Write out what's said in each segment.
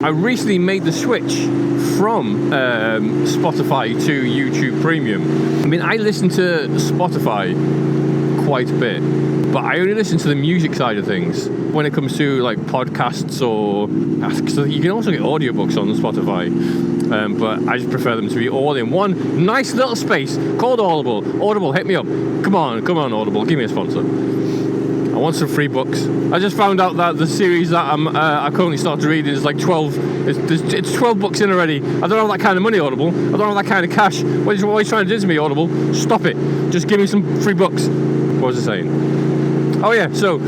I recently made the switch from Spotify to YouTube Premium. I mean, I listen to Spotify quite a bit, but I only listen to the music side of things when it comes to like podcasts, or cause you can also get audiobooks on Spotify, but I just prefer them to be all in one nice little space called Audible. Audible, hit me up. Come on, Audible, give me a sponsor. I want some free books. I just found out that the series that I currently started to read is like 12. It's 12 books in already. I don't have that kind of money, Audible. I don't have that kind of cash. What are you trying to do to me, Audible? Stop it. Just give me some free books. What was I saying? Oh yeah, so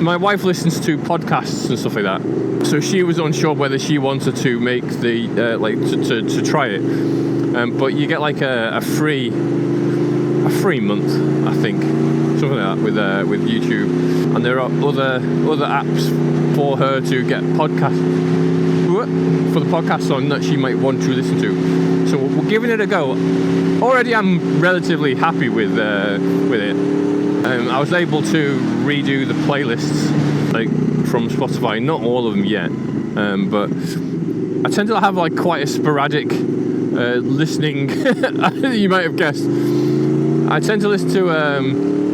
my wife listens to podcasts and stuff like that. So she was unsure whether she wanted to make the to try it. But you get like a free month, I think, something like that with YouTube, and there are other apps for her to get for the podcasts on that she might want to listen to. So we're giving it a go. Already, I'm relatively happy with it. I was able to redo the playlists like from Spotify, not all of them yet, but I tend to have like quite a sporadic listening. You might have guessed. I tend to listen to,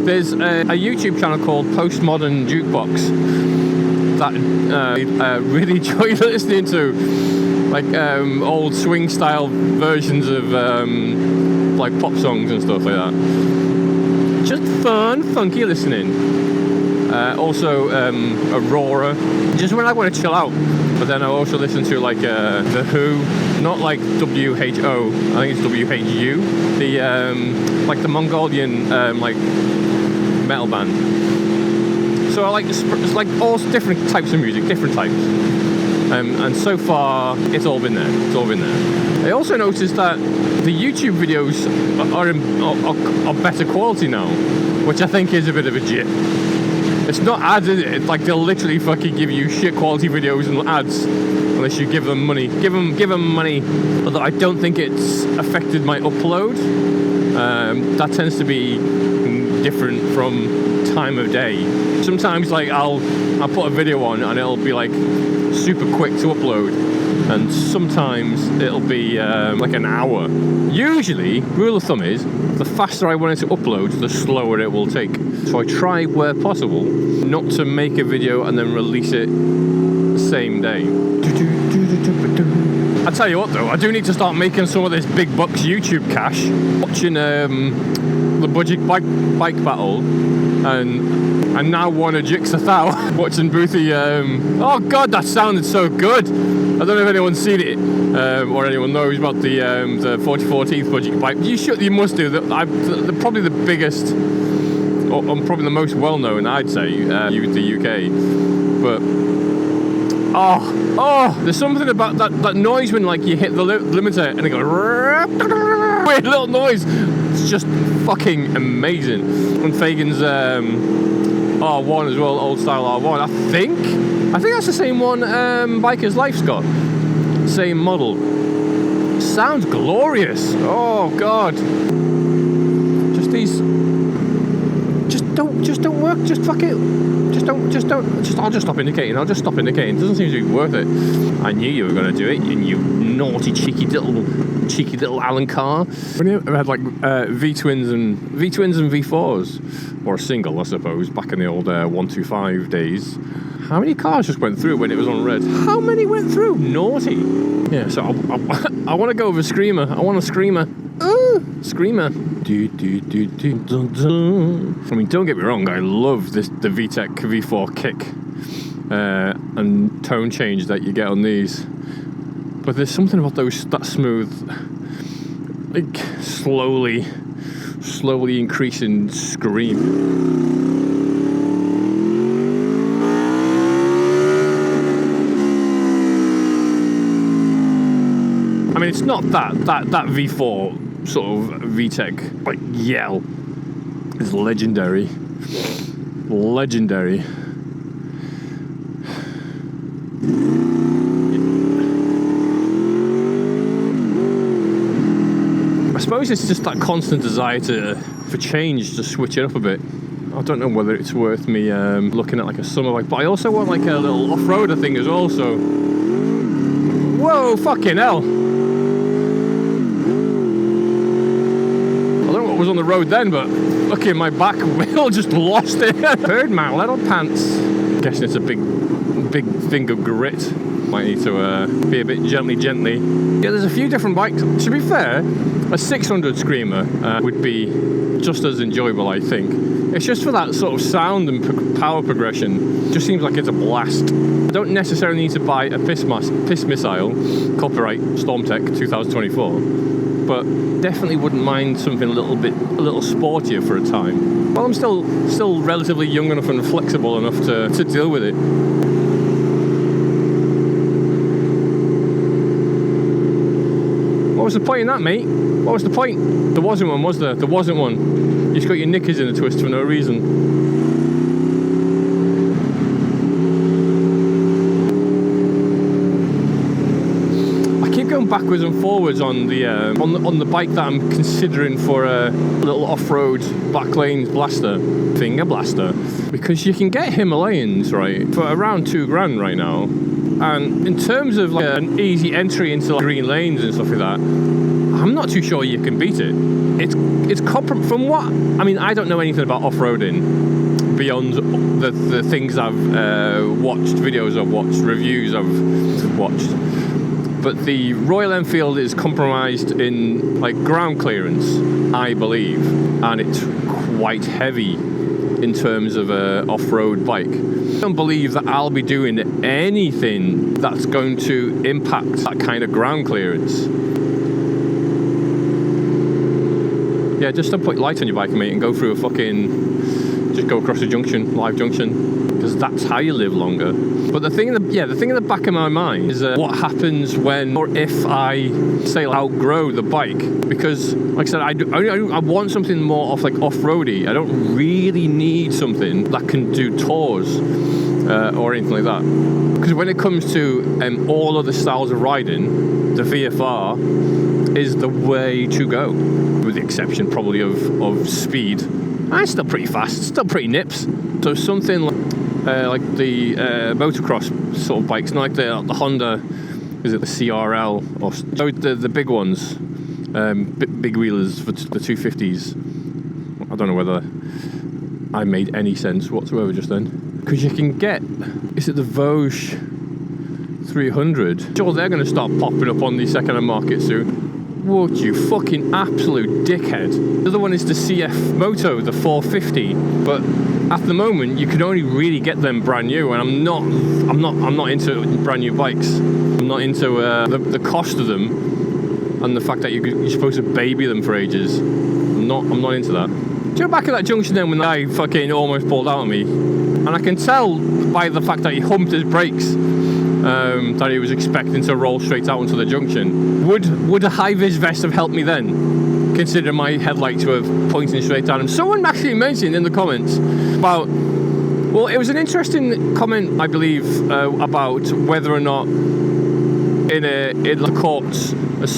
there's a YouTube channel called Postmodern Jukebox that I really enjoy listening to, like old swing style versions of like pop songs and stuff like that. Just fun, funky listening. Also Aurora, just when I want to chill out. But then I also listen to like The Who, not like WHO, I think it's WHU, the like the Mongolian like metal band. So I like it's like all different types of music, different types. And so far it's all been there. I also noticed that the YouTube videos are better quality now, which I think is a bit of a jip. It's not ads, is it? It's like they'll literally fucking give you shit quality videos and ads unless you give them money. Give them money. Although I don't think it's affected my upload. That tends to be different from time of day. Sometimes like I'll put a video on and it'll be like super quick to upload, and sometimes it'll be like an hour. Usually, rule of thumb is, the faster I want it to upload, the slower it will take. So I try, where possible, not to make a video and then release it the same day. I tell you what though, I do need to start making some of this big bucks YouTube cash. Watching the budget bike battle, and I now want a Jigsaw Thou. Watching Boothie, oh god, that sounded so good. I don't know if anyone's seen it, or anyone knows about the 4014th budget bike. You must do. They're probably the biggest, or probably the most well-known, I'd say, the UK. But oh, there's something about that noise when like you hit the limiter and it goes weird little noise. It's just fucking amazing. And Fagan's R1 as well, old style R1. I think that's the same one Biker's Life's got. Same model. Sounds glorious. Oh god. Just these. Just don't work. Just fuck it. I'll just stop indicating. It doesn't seem to be worth it. I knew you were going to do it, you naughty cheeky little Alan Carr. When you ever had like V-twins and V4s, or a single, I suppose, back in the old 125 days. How many cars just went through when it was on red? How many went through? Naughty. Yeah, so I want to go with a screamer. I want a screamer. Screamer. I mean, don't get me wrong, I love the VTEC V4 kick and tone change that you get on these. But there's something about that smooth, like slowly increasing scream. I mean, it's not that V4 sort of VTEC like yell is legendary. I suppose it's just that constant desire for change, to switch it up a bit. I don't know whether it's worth me looking at like a summer bike, but I also want like a little off-roader thing as well, so... Whoa, fucking hell! I don't know what was on the road then, but look at my back wheel, just lost it. Heard my little pants. Guessing it's a big thing of grit. Might need to be a bit gently. Yeah, there's a few different bikes. To be fair, a 600 Screamer would be just as enjoyable, I think. It's just for that sort of sound and power progression. Just seems like it's a blast. I don't necessarily need to buy a piss missile, copyright Stormtech 2024, but definitely wouldn't mind something a little sportier for a time. Well, I'm still relatively young enough and flexible enough to deal with it. What was the point in that, mate? What was the point? There wasn't one, was there? There wasn't one. You just got your knickers in a twist for no reason. I keep going backwards and forwards on the bike that I'm considering for a little off-road back lanes blaster, finger blaster, because you can get Himalayans right for around $2,000 right now. And in terms of like an easy entry into like green lanes and stuff like that, I'm not too sure you can beat it. It's from what I mean. I don't know anything about off-roading beyond the things I've watched, videos I've watched, reviews I've watched. But the Royal Enfield is compromised in like ground clearance, I believe, and it's quite heavy in terms of an off-road bike. I don't believe that I'll be doing anything that's going to impact that kind of ground clearance. Yeah, just don't put lights on your bike, mate, and go through a just go across a junction, live junction, because that's how you live longer. But the thing in the back of my mind is what happens when or if I say outgrow the bike, because like I said, I want something more off-roady. I don't really need something that can do tours or anything like that. Because when it comes to all other styles of riding, the VFR is the way to go, with the exception probably of speed. And it's still pretty fast, it's still pretty nips. So something like the motocross sort of bikes, like the Honda, is it the CRL, or the big ones, big wheelers for the 250s. I don't know whether I made any sense whatsoever just then. Because you can get, is it the Vosges 300? Sure, they're going to start popping up on the second-hand market soon. What, you fucking absolute dickhead. The other one is the CF Moto, the 450, but at the moment you can only really get them brand new, and I'm not into brand new bikes. I'm not into the cost of them and the fact that you're supposed to baby them for ages. I'm not into that. Do you know back at that junction then when the guy fucking almost pulled out on me, and I can tell by the fact that he humped his brakes that he was expecting to roll straight out into the junction. Would a HI VIS vest have helped me then, considering my headlights were pointing straight at him? Someone actually mentioned in the comments about, well, it was an interesting comment, I believe, about whether or not in the courts, if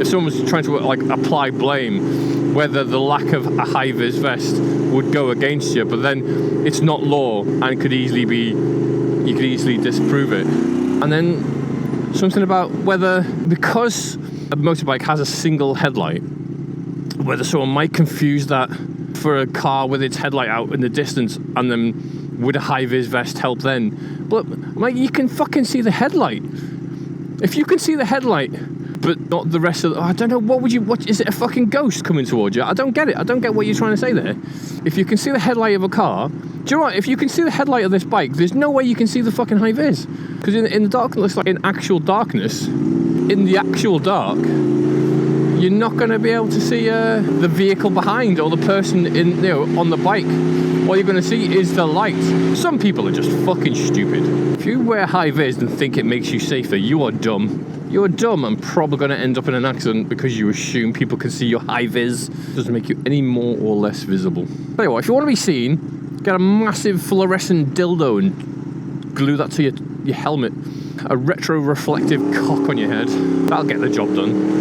someone was trying to like apply blame, whether the lack of a HI VIS vest would go against you, but then it's not law and you could easily disprove it. And then something about whether, because a motorbike has a single headlight, whether someone might confuse that for a car with its headlight out in the distance, and then would a HI VIS vest help then? But like, you can fucking see the headlight. If you can see the headlight but not the rest of I don't know, what is it, a fucking ghost coming towards you? I don't get it. I don't get what you're trying to say there. If you can see the headlight of a car, do you know what? If you can see the headlight of this bike, there's no way you can see the fucking HI VIS. Because in the darkness, like in actual darkness, in the actual dark, you're not going to be able to see the vehicle behind or the person on the bike. All you're going to see is the light. Some people are just fucking stupid. If you wear HI VIS and think it makes you safer, you are dumb. You're dumb and probably going to end up in an accident because you assume people can see your HI VIS. It doesn't make you any more or less visible. Tell you what, if you want to be seen, get a massive fluorescent dildo and glue that to your helmet. A retro reflective cock on your head. That'll get the job done.